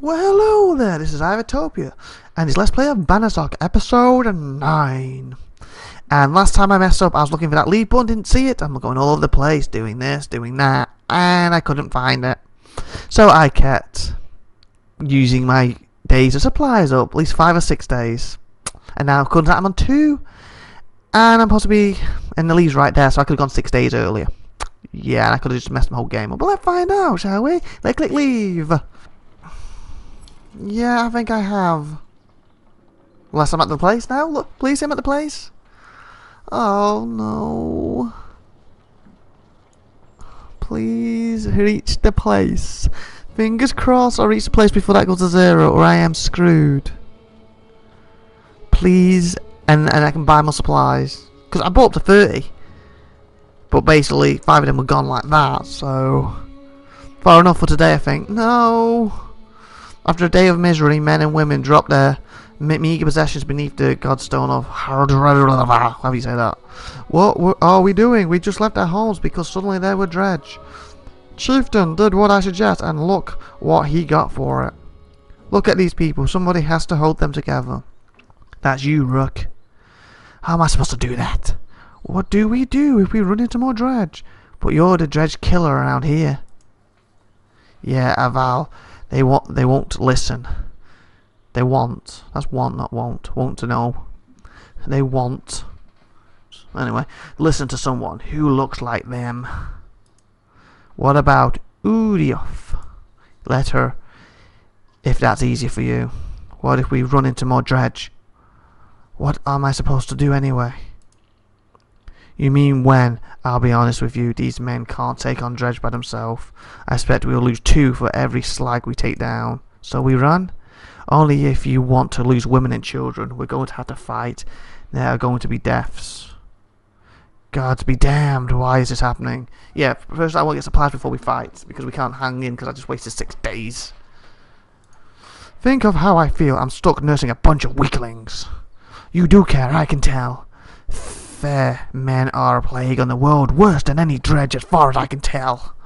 Well, hello there, this is IVATOPIA, and it's Let's Play of Banner Saga, episode 9. And last time I messed up, I was looking for that lead button, didn't see it. I'm going all over the place, doing this, doing that, and I couldn't find it. So I kept using my days of supplies up, at least 5 or 6 days. And now I'm on 2, and I'm possibly, and the leave's right there, so I could have gone 6 days earlier. Yeah, and I could have just messed my whole game up. But let's find out, shall we? Let's click leave. Yeah, I think I have. Unless I'm at the place now. Look, please, I'm at the place. Oh no. Please reach the place. Fingers crossed I reach the place before that goes to 0 or I am screwed. Please, and I can buy more supplies. Because I bought up to 30. But basically 5 of them were gone like that, so far enough for today I think. No. After a day of misery, men and women drop their meager possessions beneath the godstone of how do you say that? What are we doing? We just left our homes because suddenly there were dredge. Chieftain did what I suggest, and look what he got for it. Look at these people. Somebody has to hold them together. That's you, Rook. How am I supposed to do that? What do we do if we run into more dredge? But you're the dredge killer around here. Yeah, Aval. They won't listen. They want. That's want, not won't. Want to know. They want. Anyway, listen to someone who looks like them. What about Udiof? Let her, if that's easier for you. What if we run into more dredge? What am I supposed to do anyway? You mean when? I'll be honest with you, these men can't take on dredge by themselves. I expect we'll lose 2 for every slag we take down. So we run? Only if you want to lose women and children. We're going to have to fight. There are going to be deaths. Gods be damned, why is this happening? Yeah, first I want to get supplies before we fight, because we can't hang in because I just wasted 6 days. Think of how I feel. I'm stuck nursing a bunch of weaklings. You do care, I can tell. Fair men are a plague on the world, worse than any dredge as far as I can tell.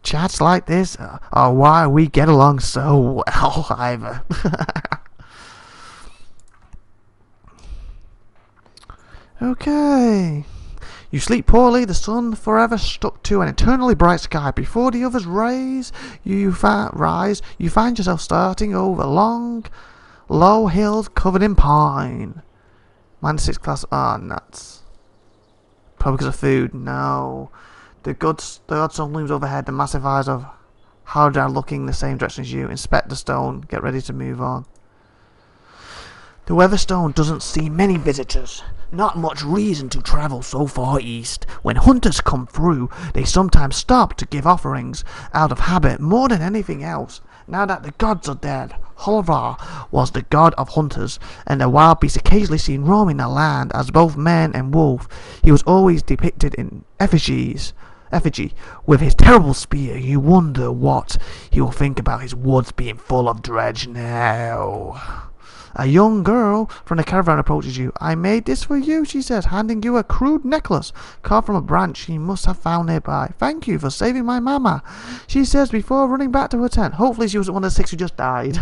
Chats like this are why we get along so well, Ivor. Okay. You sleep poorly, the sun forever stuck to an eternally bright sky. Before the others you find yourself starting over long, low hills covered in pine. -6 class. Ah, nuts. Probably because of food. No. The godstone looms overhead. The massive eyes of Hardar looking the same direction as you. Inspect the stone. Get ready to move on. The Weatherstone doesn't see many visitors. Not much reason to travel so far east. When hunters come through, they sometimes stop to give offerings, out of habit more than anything else. Now that the gods are dead, Holvar was the god of hunters, and the wild beasts occasionally seen roaming the land as both man and wolf. He was always depicted in effigy, with his terrible spear. You wonder what he will think about his woods being full of dredge now. A young girl from the caravan approaches you. I made this for you, she says, handing you a crude necklace carved from a branch she must have found nearby. Thank you for saving my mama, she says before running back to her tent. Hopefully she wasn't one of the 6 who just died.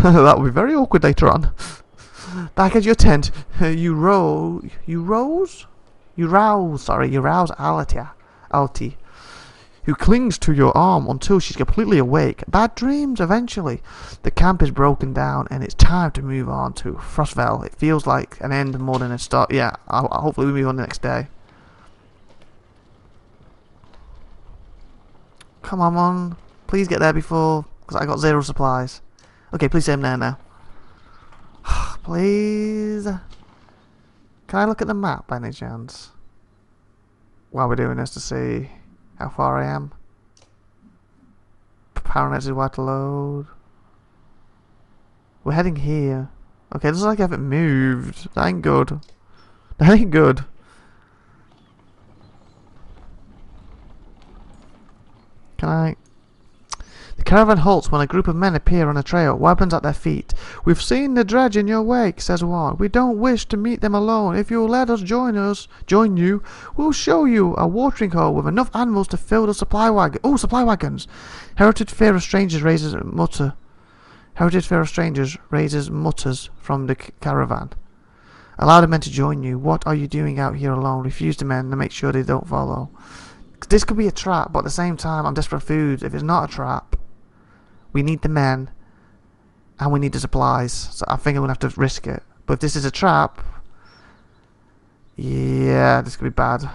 That would be very awkward later on. Back at your tent, you rouse Alti, who clings to your arm until she's completely awake. Bad dreams, eventually. The camp is broken down, and it's time to move on to Frostfell. It feels like an end more than a start. Yeah, hopefully we move on the next day. Come on. Please get there before, because I got 0 supplies. Okay, please say I'm there now. Please. Can I look at the map by any chance? While we're doing this to see how far I am. Paranex is wide to load. We're heading here. Okay, it looks like I haven't moved. That ain't good. That ain't good. The caravan halts when a group of men appear on a trail, weapons at their feet. "We've seen the dredge in your wake," says one. "We don't wish to meet them alone. If you'll let us join you, we'll show you a watering hole with enough animals to fill the supply wagon." Oh, supply wagons! Hereditary fear of strangers raises mutters from the caravan. "Allow the men to join you. What are you doing out here alone?" Refuse the men to make sure they don't follow. This could be a trap, but at the same time, I'm desperate for food. If it's not a trap, we need the men, and we need the supplies. So I think I'm going to have to risk it. But if this is a trap, yeah, this could be bad.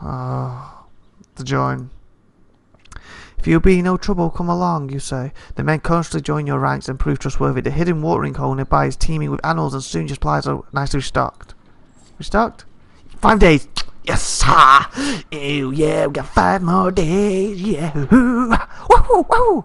To join. "If you'll be no trouble, come along," you say. The men constantly join your ranks and prove trustworthy. The hidden watering hole nearby is teeming with animals, and soon your supplies are nicely restocked. Restocked? 5 days! Yes, sir! Oh, yeah, we got 5 more days, yeah! Woohoo, woohoo!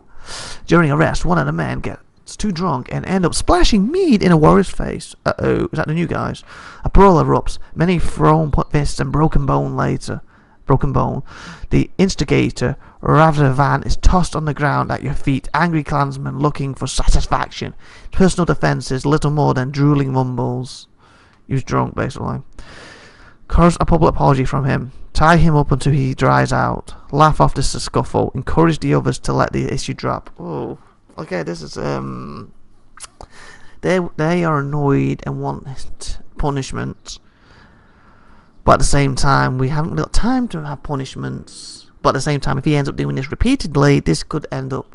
During a rest, one of the men gets too drunk and end up splashing mead in a warrior's face. Uh-oh, is that the new guys? A brawl erupts. Many thrown fists and broken bone. The instigator, Ravan, is tossed on the ground at your feet. Angry clansmen looking for satisfaction. Personal defense is little more than drooling mumbles. He was drunk, basically. Cause a public apology from him. Tie him up until he dries out. Laugh off this scuffle. Encourage the others to let the issue drop. Oh, okay. This is They are annoyed and want punishment, but at the same time, we haven't got time to have punishments. But at the same time, if he ends up doing this repeatedly, this could end up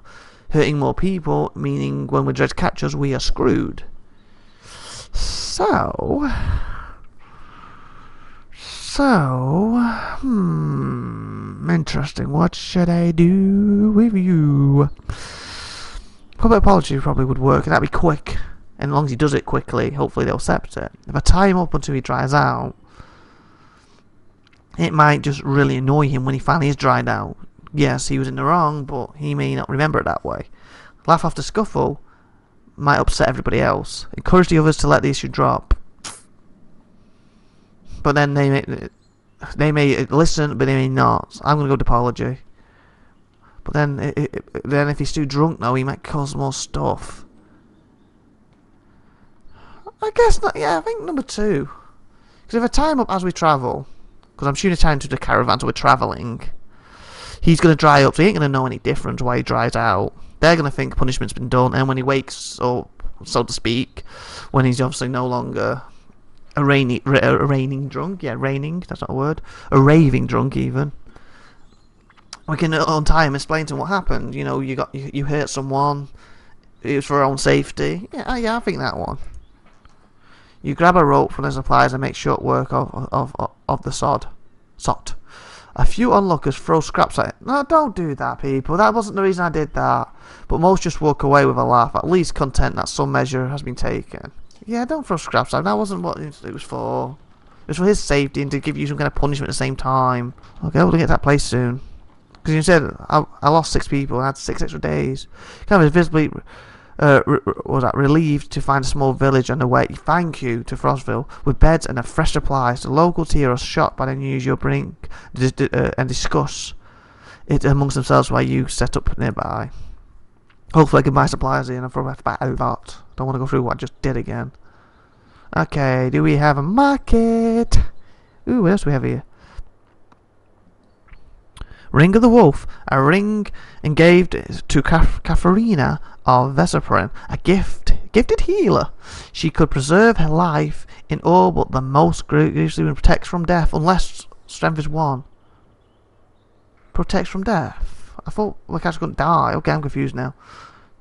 hurting more people. Meaning, when the dredge catch us, we are screwed. So, interesting. What should I do with you? Public apology probably would work, and that'd be quick. And as long as he does it quickly, hopefully they'll accept it. If I tie him up until he dries out, it might just really annoy him when he finally is dried out. Yes, he was in the wrong, but he may not remember it that way. Laugh off the scuffle might upset everybody else. Encourage the others to let the issue drop. But then they may listen, but they may not. I'm going to go with apology. But then if he's too drunk now, he might cause more stuff. I guess not. Yeah, I think number 2. Because if I tie him up as we travel, because I'm shooting time to the caravan, so we're travelling, he's going to dry up, so he ain't going to know any difference why he dries out. They're going to think punishment's been done, and when he wakes up, so to speak, when he's obviously no longer a reigning drunk, yeah, reigning, that's not a word, a raving drunk even, we can untie him, explain to him what happened. You know, you hurt someone, it was for our own safety. Yeah, I think that one. You grab a rope from the supplies and make short work of the sod. A few onlookers throw scraps at it. No, don't do that, people. That wasn't the reason I did that. But most just walk away with a laugh, at least content that some measure has been taken. Yeah, don't throw scraps at. That wasn't what it was for. It was for his safety and to give you some kind of punishment at the same time. Okay, we'll get to that place soon. Because you said I lost 6 people and had 6 extra days. Kind of visibly relieved to find a small village on the way. Thank you to Frostville with beds and a fresh supplies. The locals here are shocked by the news you'll bring and discuss it amongst themselves while you set up nearby. Hopefully I can buy supplies here and I'm probably have to buy out that. Don't want to go through what I just did again. Okay, do we have a market? Ooh, what else do we have here? Ring of the Wolf, a ring engraved to Katharina of Vesaprin, a gifted healer. She could preserve her life in all but the most grievously and protects from death, unless strength is 1. Protects from death? I thought the cat's going to die. Okay, I'm confused now.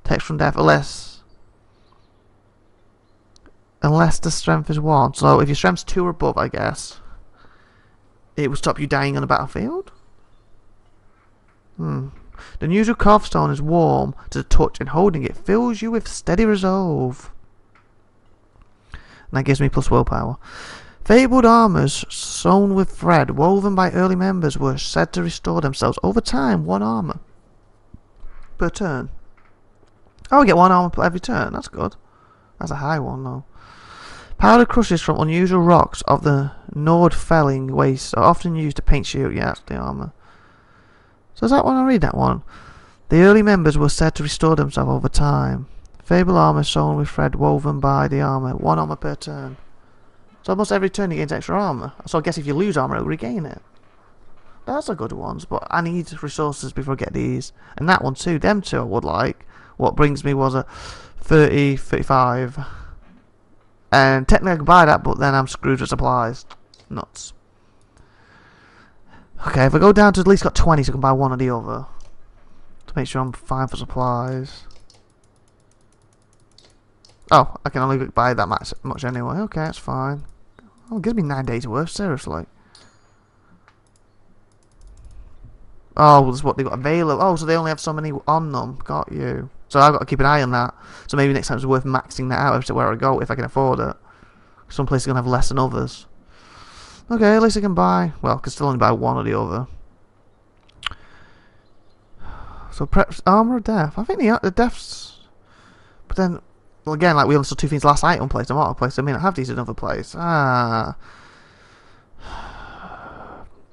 Protects from death, unless the strength is 1. So if your strength's 2 or above, I guess, it will stop you dying on the battlefield? The unusual carvestone is warm to the touch, and holding it fills you with steady resolve. And that gives me plus willpower. Fabled armours sewn with thread woven by early members were said to restore themselves over time. 1 armour per turn. Oh, I get 1 armour per every turn. That's good. That's a high one though. Powder crushes from unusual rocks of the Nordfelling waste are often used to paint shield. Yeah, that's the armour. So is that one? I read that one. The early members were said to restore themselves over time. Fable armor sewn with thread woven by the armor. 1 armor per turn. So almost every turn you gain extra armor. So I guess if you lose armor, it'll regain it. That's a good one, but I need resources before I get these. And that one too. Them two I would like. What brings me was a 30, 35. And technically I could buy that, but then I'm screwed with supplies. Nuts. Okay, if I go down to at least got 20, so I can buy one or the other. To make sure I'm fine for supplies. Oh, I can only buy that much anyway. Okay, that's fine. Oh, it gives me 9 days worth, seriously. Oh, that's what they got available. Oh, so they only have so many on them. Got you. So I've got to keep an eye on that. So maybe next time it's worth maxing that out to where I go if I can afford it. Some places are going to have less than others. Okay, at least I can buy. Well, I can still only buy one or the other. So prep armor of death. I think the deaths. But then, well, again, like we only saw 2 things last item place, auto place. I mean, I have these in another place. Ah.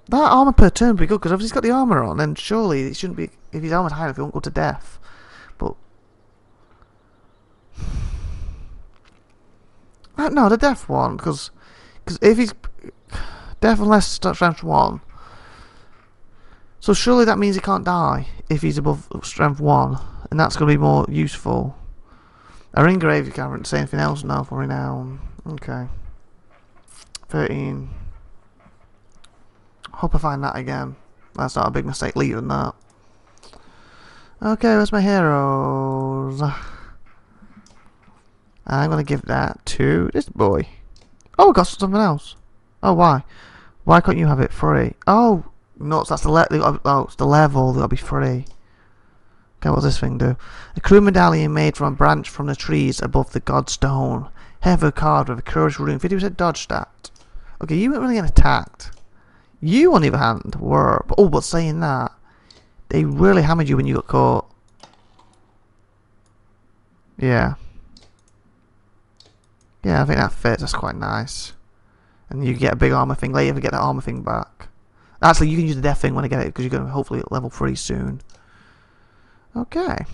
That armor per turn would be good because if he's got the armor on, then surely it shouldn't be. If his armor's high enough, he won't go to death. But no, the death one because if he's death unless strength 1, so surely that means he can't die if he's above strength 1, and that's going to be more useful. A ring grave, you can't say anything else now for renown. Okay, 13. Hope I find that again. That's not a big mistake leaving that. Okay, where's my heroes? I'm gonna give that to this boy. Oh, I got something else. Oh, why? Why can't you have it free? Oh, no, that's the it's the level. That'll be free. Okay, what's this thing do? A crew medallion made from a branch from the trees above the godstone. Heavy card with a courage rune. 50% dodge stat. Okay, you weren't really getting attacked. You, on the other hand, were. But saying that, they really hammered you when you got caught. Yeah. Yeah, I think that fits. That's quite nice. And you get a big armor thing later. You get that armor thing back. Actually, you can use the death thing when I get it because you're going to hopefully level 3 soon. Okay.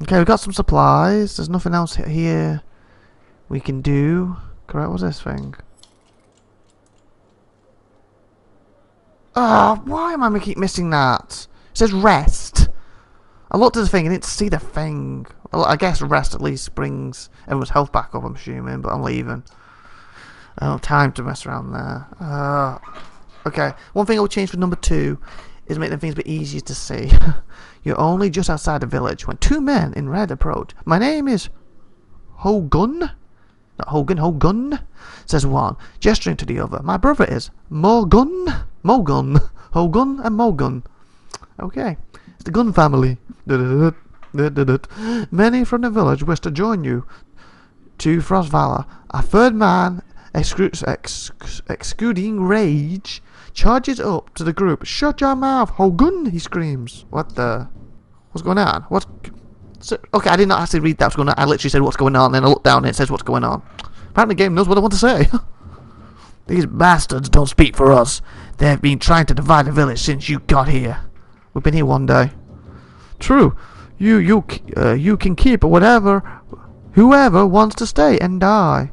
Okay, we've got some supplies. There's nothing else here we can do. Correct, what's this thing? Ah, why am I keep missing that? It says rest. I looked at the thing and didn't see the thing. Well, I guess rest at least brings everyone's health back up, I'm assuming, but I'm leaving. I don't have time to mess around there. Okay, one thing I would change for number 2 is make them things a bit easier to see. You're only just outside the village when 2 men in red approach. My name is Hogun. Not Hogan, Hogun, says one, gesturing to the other. My brother is Mogun. Hogun and Mogun. Okay, it's the Gun family. Many from the village wish to join you to Frost Valor. A third man, exuding rage, charges up to the group. Shut your mouth, Hogun! He screams. What the? What's going on? What's... Okay, I did not actually read that what's going on. I literally said what's going on, then I looked down and it says what's going on. Apparently the game knows what I want to say. These bastards don't speak for us. They've been trying to divide the village since you got here. We've been here one day. True. You can keep whoever wants to stay and die.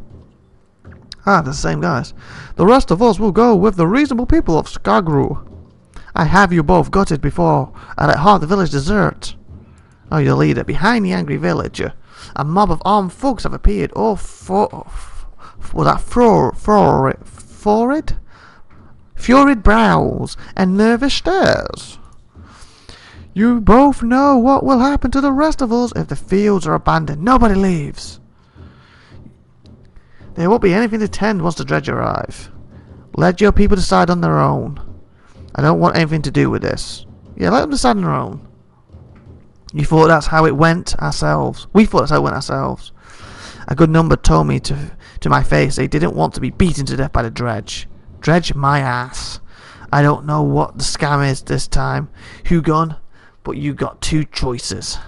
Ah, the same guys. The rest of us will go with the reasonable people of Skagru. I have you both gutted before, and at heart the village deserts. Oh, your leader. Behind the angry villager, a mob of armed folks have appeared. Oh, was that florid brows and nervous stares. You both know what will happen to the rest of us if the fields are abandoned. Nobody leaves. There won't be anything to tend once the dredge arrive. Let your people decide on their own. I don't want anything to do with this. Yeah, let them decide on their own. You thought that's how it went ourselves. We thought that's how it went ourselves. A good number told me to my face they didn't want to be beaten to death by the dredge. Dredge my ass. I don't know what the scam is this time, Hugon, but you got 2 choices.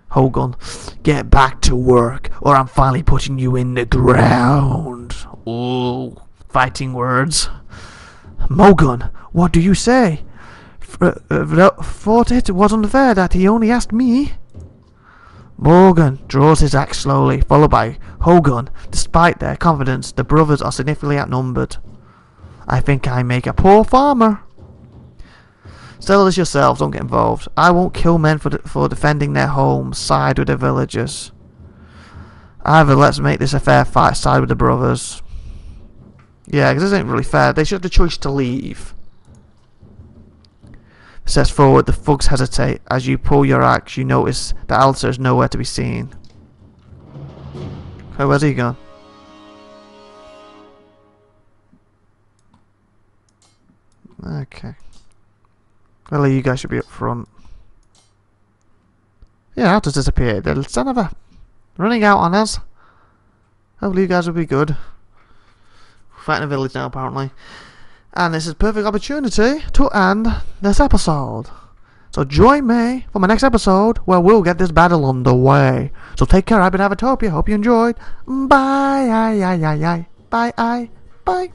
Hogun, get back to work, or I'm finally putting you in the ground. Ooh, fighting words. Mogun, what do you say? thought it was unfair that he only asked me. Morgan draws his axe slowly, followed by Hogan. Despite their confidence, the brothers are significantly outnumbered. I think I make a poor farmer. Settle this yourselves, don't get involved. I won't kill men for defending their homes. Side with the villagers. Either let's make this a fair fight. Side with the brothers. Yeah, because this ain't really fair. They should have the choice to leave. Steps forward, the thugs hesitate. As you pull your axe, you notice that Alistair is nowhere to be seen. Okay, where's he gone? Okay. Well, you guys should be up front. Yeah, I'll just disappear. The son of a... running out on us. Hopefully you guys will be good. Fighting a village now, apparently. And this is a perfect opportunity to end this episode. So join me for my next episode where we'll get this battle underway. So take care. I've been IVATOPIA. Hope you enjoyed. Bye. Bye. Bye.